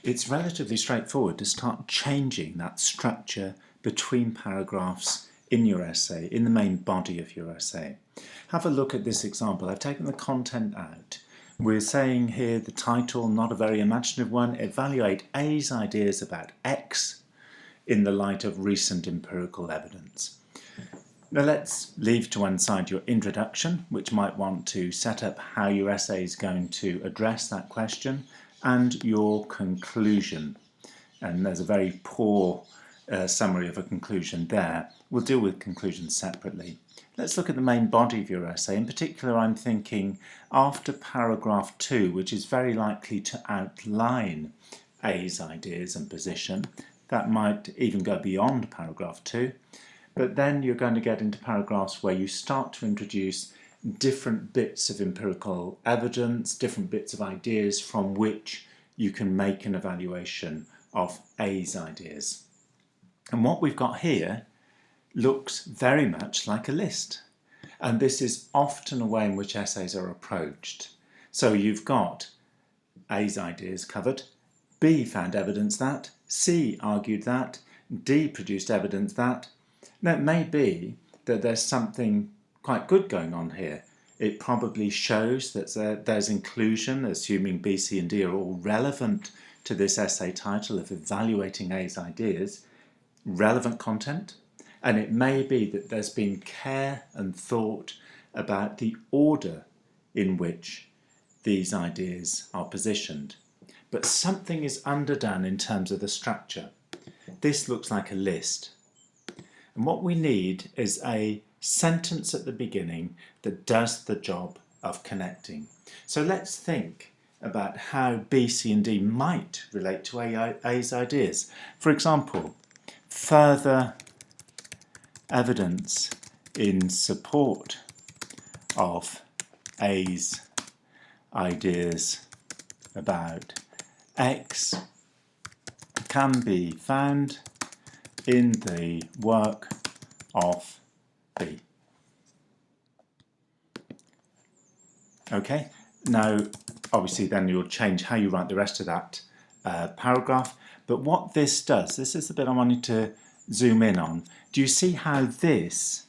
it's relatively straightforward to start changing that structure between paragraphs in your essay, in the main body of your essay. Have a look at this example. I've taken the content out. We're saying here the title, not a very imaginative one, evaluate A's ideas about X in the light of recent empirical evidence. Now let's leave to one side your introduction, which might want to set up how your essay is going to address that question, and your conclusion. And there's a very poor summary of a conclusion there. We'll deal with conclusions separately. Let's look at the main body of your essay. In particular, I'm thinking after paragraph 2, which is very likely to outline A's ideas and position. That might even go beyond paragraph 2. But then you're going to get into paragraphs where you start to introduce different bits of empirical evidence, different bits of ideas from which you can make an evaluation of A's ideas. And what we've got here looks very much like a list. And this is often a way in which essays are approached. So you've got A's ideas covered, B found evidence that, C argued that, D produced evidence that. Now it may be that there's something quite good going on here. It probably shows that there's inclusion, assuming B, C and D are all relevant to this essay title of evaluating A's ideas, relevant content. And it may be that there's been care and thought about the order in which these ideas are positioned. But something is underdone in terms of the structure. This looks like a list. And what we need is a sentence at the beginning that does the job of connecting. So let's think about how B, C and D might relate to A's ideas. For example, further evidence in support of A's ideas about X can be found in the work of B. Okay, now obviously then you'll change how you write the rest of that paragraph, but what this does, this is the bit I wanted to zoom in on. Do you see how this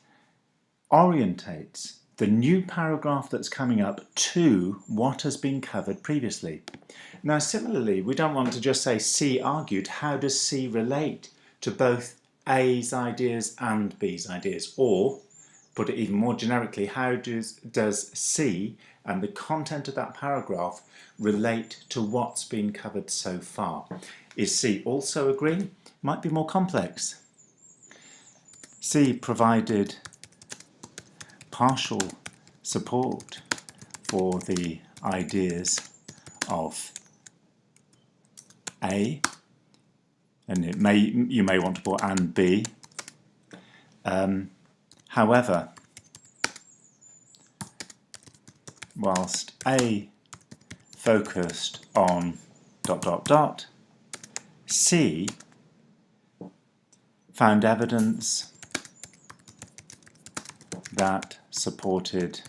orientates the new paragraph that's coming up to what has been covered previously? Now similarly, we don't want to just say C argued. How does C relate to both A's ideas and B's ideas? Or, put it even more generically, how does C and the content of that paragraph relate to what's been covered so far? Is C also agreeing? Might be more complex. C provided partial support for the ideas of A, and you may want to put and B. However, whilst A focused on ... C found evidence that supported,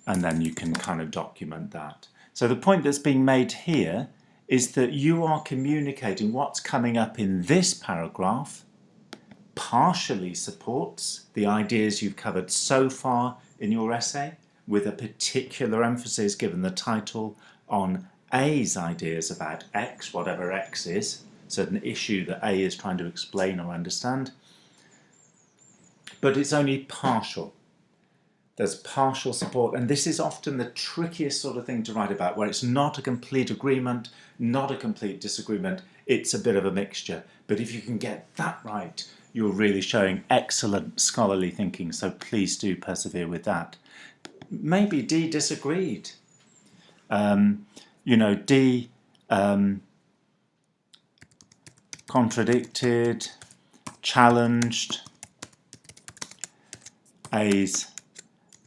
and then you can kind of document that. So the point that's being made here is that you are communicating what's coming up in this paragraph partially supports the ideas you've covered so far in your essay, with a particular emphasis given the title on A's ideas about X, whatever X is, so an issue that A is trying to explain or understand. But it's only partial. There's partial support, and this is often the trickiest sort of thing to write about, where it's not a complete agreement, not a complete disagreement, it's a bit of a mixture. But if you can get that right, you're really showing excellent scholarly thinking, so please do persevere with that. Maybe D disagreed. D contradicted, challenged A's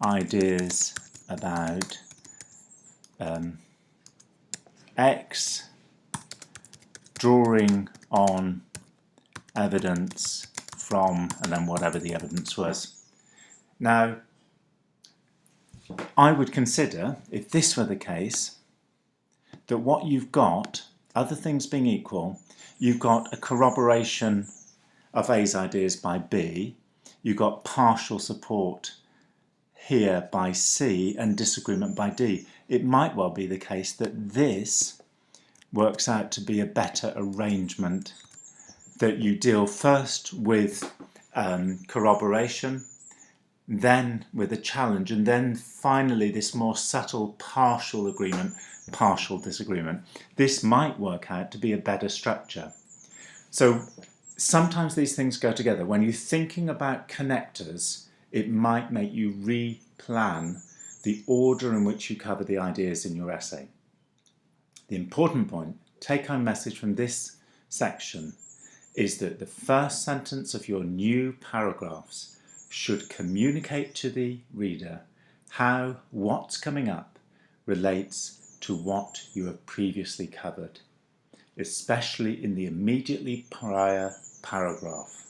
ideas about X, drawing on evidence from, and then whatever the evidence was. Now, I would consider, if this were the case, that what you've got, other things being equal, you've got a corroboration of A's ideas by B, you've got partial support here by C and disagreement by D. It might well be the case that this works out to be a better arrangement, that you deal first with corroboration, then with a challenge, and then finally this more subtle partial agreement, partial disagreement. This might work out to be a better structure. So sometimes these things go together. When you're thinking about connectors, it might make you replan the order in which you cover the ideas in your essay. The important point, take-home message from this section, is that the first sentence of your new paragraphs should communicate to the reader how what's coming up relates to what you have previously covered, especially in the immediately prior paragraph.